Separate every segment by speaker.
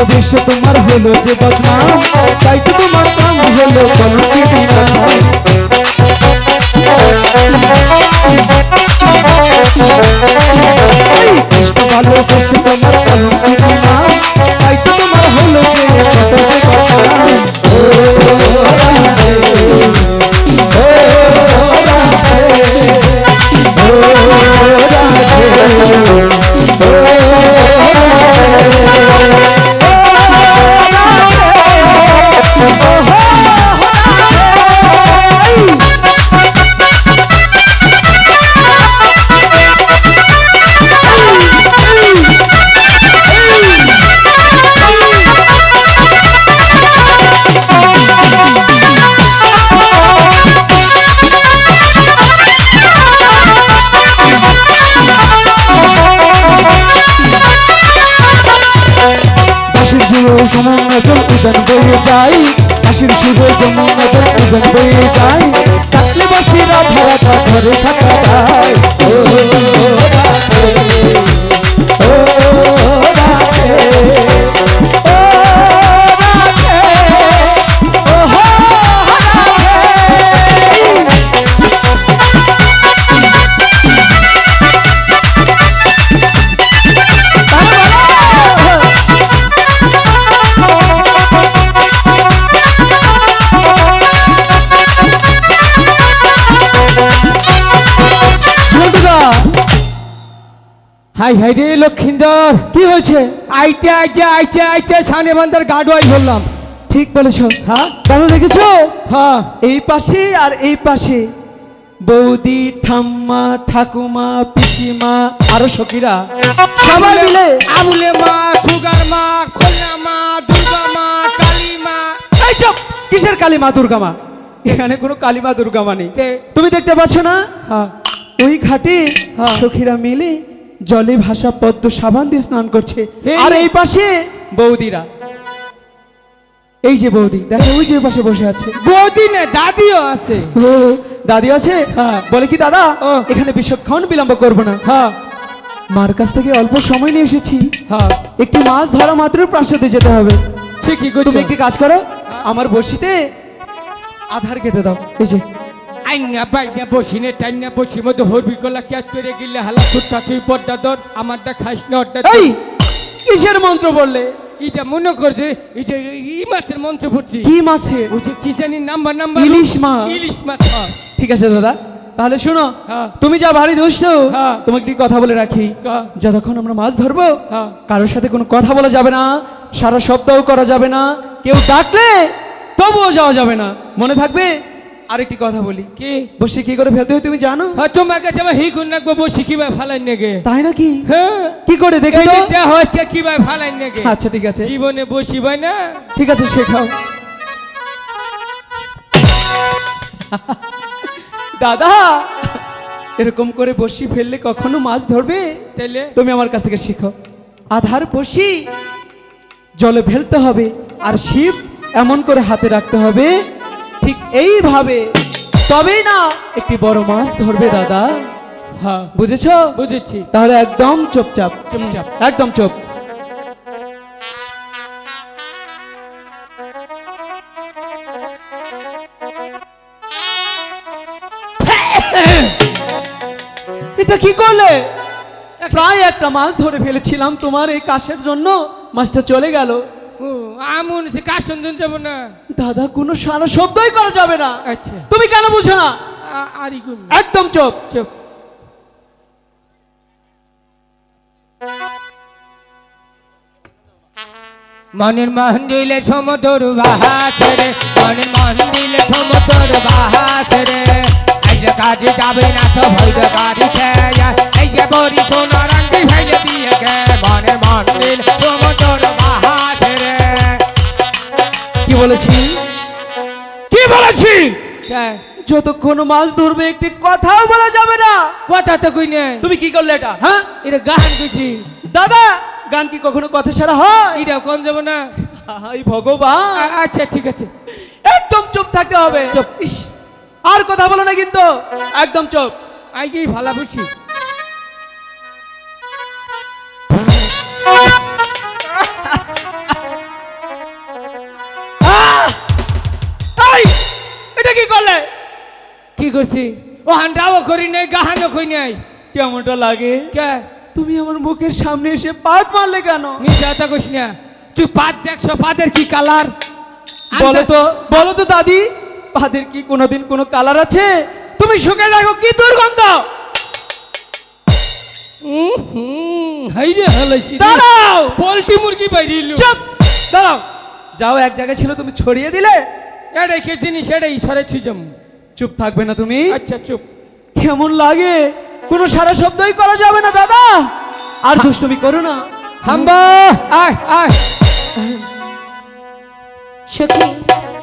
Speaker 1: ভালোবেসে তোমার হলো যে বদনাম, তাই তো তোমার নাম হলো কলঙ্কিনী নাম। কৃষ্ণ ভালোবেসে তোমার কলঙ্কিনী নাম, তাই তো তোমার হলো যে বদনাম। ও রাধে, ও রাধে, ও যমুনা জল উদন বয়ে যায়, কাশির সুরে যমুনা জল উদন বয়ে যায়, কাটলে বাসি রাধা রাধা ঘরে থাকা যায়। ও রাধে, ও রাধে, ও রাধে, ও
Speaker 2: হাই হাই রে লক্ষিন্দর,
Speaker 1: কি হয়েছে?
Speaker 2: আইতে আইতে আইতে আইতে সানে বান্দার গাডোয়াই ধরলাম।
Speaker 1: ঠিক বলেছ।
Speaker 2: হ্যাঁ
Speaker 1: কেন দেখেছো?
Speaker 2: হ্যাঁ,
Speaker 1: এই পাশে আর এই পাশে বৌদি, ঠাম্মা, ঠাকুমা, পিসিমা আরো সখীরা সবাই মিলে
Speaker 2: আবুলে মা, সুগার মা, খোলা মা, দুর্গা মা, কালী মা।
Speaker 1: এই চুপ! কিসের কালী মা দুর্গা মা? এখানে কোনো কালী মা দুর্গা মা নেই।
Speaker 2: তে?
Speaker 1: তুমি দেখতে পাচ্ছ না?
Speaker 2: হ্যাঁ
Speaker 1: ওই ঘাটে
Speaker 2: হ্যাঁ।
Speaker 1: সখীরা মিলে জলে ভাসা পদ্ম সাবান দিয়ে স্নান করছে।
Speaker 2: এই
Speaker 1: আর এই পাশে বৌদিরা, এই যে বৌদি দেখো ওই যে পাশে বসে আছে।
Speaker 2: বৌদি না দাদিও আছে।
Speaker 1: ও, দাদি আছে?
Speaker 2: হ্যাঁ।
Speaker 1: বলে কি দাদা
Speaker 2: ও।
Speaker 1: এখানে বিচক্ষণ বিলম্ব করবো না।
Speaker 2: হ্যাঁ
Speaker 1: মার কাছ থেকে অল্প সময় নিয়ে এসেছি,
Speaker 2: হ্যাঁ,
Speaker 1: একটি মাছ ধরা মাত্র প্রাসাদে যেতে হবে।
Speaker 2: ঠিকই
Speaker 1: তুমি
Speaker 2: করছো।
Speaker 1: একটি কাজ করো, আমার বড়শিতে আধার কেটে দাও। এই যে
Speaker 2: আইনা বাইনা বসিনে টাইনা বসি মধ্যে হরবি গলা ক্যাচ করে গিলে হালা ফুটটা তুই পর্দা দর আমারটা খাইস না ওটা।
Speaker 1: এই কিসের মন্ত্র বললে?
Speaker 2: এটা মনে করছে এই যে ই মাছের মন্ত্র পড়ছি।
Speaker 1: কি মাছের?
Speaker 2: ওই যে কি জানি নাম্বার নাম্বার
Speaker 1: ইলিশ মাছ।
Speaker 2: ইলিশ মাছ। হ্যাঁ
Speaker 1: ঠিক আছে দাদা, তাহলে শোনো,
Speaker 2: হ্যাঁ।
Speaker 1: তুমি যা ভারী দুষ্ট,
Speaker 2: হ্যাঁ।
Speaker 1: তোমাকে একটি কথা বলে রাখি।
Speaker 2: কা?
Speaker 1: যতক্ষণ আমরা মাছ ধরবো
Speaker 2: হ্যাঁ।
Speaker 1: কারোর সাথে কোনো কথা বলা যাবে না, সারা সপ্তাহ করা যাবে না, কেউ ডাকলে তবুও যাওয়া যাবে না, মনে থাকবে? আরেকটি কথা বলি,
Speaker 2: কি
Speaker 1: বসে কি করে ফেলতে হয় তুমি জানো?
Speaker 2: হ্যাঁ তোমার কাছে আমার হি গুণ রাখবো বসি কিভাবে ফালাই নেগে।
Speaker 1: তাই নাকি?
Speaker 2: হ্যাঁ
Speaker 1: কি করে দেখে
Speaker 2: এই
Speaker 1: তো?
Speaker 2: যে হচ্ছে কিভাবে ফালাই নেগে।
Speaker 1: আচ্ছা ঠিক আছে,
Speaker 2: জীবনে বসিবাই না।
Speaker 1: ঠিক আছে শেখাও। দাদা এরকম করে বসি ফেললে কখনো মাছ ধরবে?
Speaker 2: তাইলে
Speaker 1: তুমি আমার কাছ থেকে শিখো। আধার বসি জলে ফেলতে হবে আর শিব এমন করে হাতে রাখতে হবে, ঠিক এইভাবে, তবেই না একটি বড় মাছ ধরবে দাদা।
Speaker 2: হ্যাঁ
Speaker 1: বুঝেছো?
Speaker 2: বুঝেছি।
Speaker 1: তাহলে একদম চুপচাপ,
Speaker 2: চুপচাপ
Speaker 1: একদম চুপ। এটা কি করলে? প্রায় একটা মাছ ধরে ফেলেছিলাম তোমার এই কাশের জন্য, মাছটা চলে গেল।
Speaker 2: ও আমন সে কাশন দিন যাব না।
Speaker 1: দাদা কোনো সারা শব্দই করা যাবে না।
Speaker 2: আচ্ছা
Speaker 1: তুমি কেন বুঝো না?
Speaker 2: আরি গুণ
Speaker 1: একদম চুপ।
Speaker 2: চুপ। মনের মন্দিলে সমুদ্র বাহাছে রে, মনের মন্দিলে সমুদ্র বাহাছে রে। এই যে কাজে যাবে না তো ভৈর গাড়ি খেয়ে, এই যে বড়ি সোনার আংটি ভেঙে দিয়ে গে। মনের মন্দিল সমুদ্র বাহাছে রে।
Speaker 1: কি বলেছি? কি বলেছি?
Speaker 2: কে?
Speaker 1: যতক্ষণ মাছ ধরবে একটি কথাও বলা যাবে না।
Speaker 2: কথা তো কই নাই।
Speaker 1: তুমি কি করলে এটা? হ্যাঁ
Speaker 2: এটা গান কইছি।
Speaker 1: দাদা গান কি কখনো কথা ছাড়া হয়?
Speaker 2: এটা কোন যাব না।
Speaker 1: হাই ভগবান,
Speaker 2: আচ্ছা ঠিক আছে,
Speaker 1: একদম চুপ থাকতে হবে।
Speaker 2: চুপ।
Speaker 1: ইস, আর কথা বলো না কিন্তু, একদম চুপ।
Speaker 2: আই কি ভালা বুঝছি। কি করছি ও হান্ডাও করি নাই গাহানো কই নাই
Speaker 1: কেমনটা লাগে?
Speaker 2: কে
Speaker 1: তুমি আমার মুখের সামনে এসে পাত মারলে কেন?
Speaker 2: মিশা তা কইস না তুই পাত দেখছো পাতের কি কালার
Speaker 1: বলো তো দাদি, পাদের কি কোনোদিন কোনো কালার আছে? তুমি শুকে দেখো কি দুর্গন্ধ।
Speaker 2: হাইরে হালাইছি
Speaker 1: দাঁড়াও,
Speaker 2: পোল্ট্রি মুরগি বাইরিল
Speaker 1: চুপ, দাঁড়াও। যাও, এক জায়গায় ছিল তুমি ছড়িয়ে দিলে।
Speaker 2: এটাই কে জিনিস এটাই সরেছি জম
Speaker 1: চুপ থাকবে না তুমি?
Speaker 2: আচ্ছা চুপ।
Speaker 1: কেমন লাগে? কোনো সারা শব্দই করা যাবে না দাদা। আর দুষ্টুমি করো না।
Speaker 2: হাম্বা আয় আয়
Speaker 3: সখী,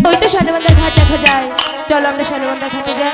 Speaker 3: ওই তো সানবান্ধার ঘাট দেখা যায়, চলো আমরা সানবান্ধার ঘাটে যাই।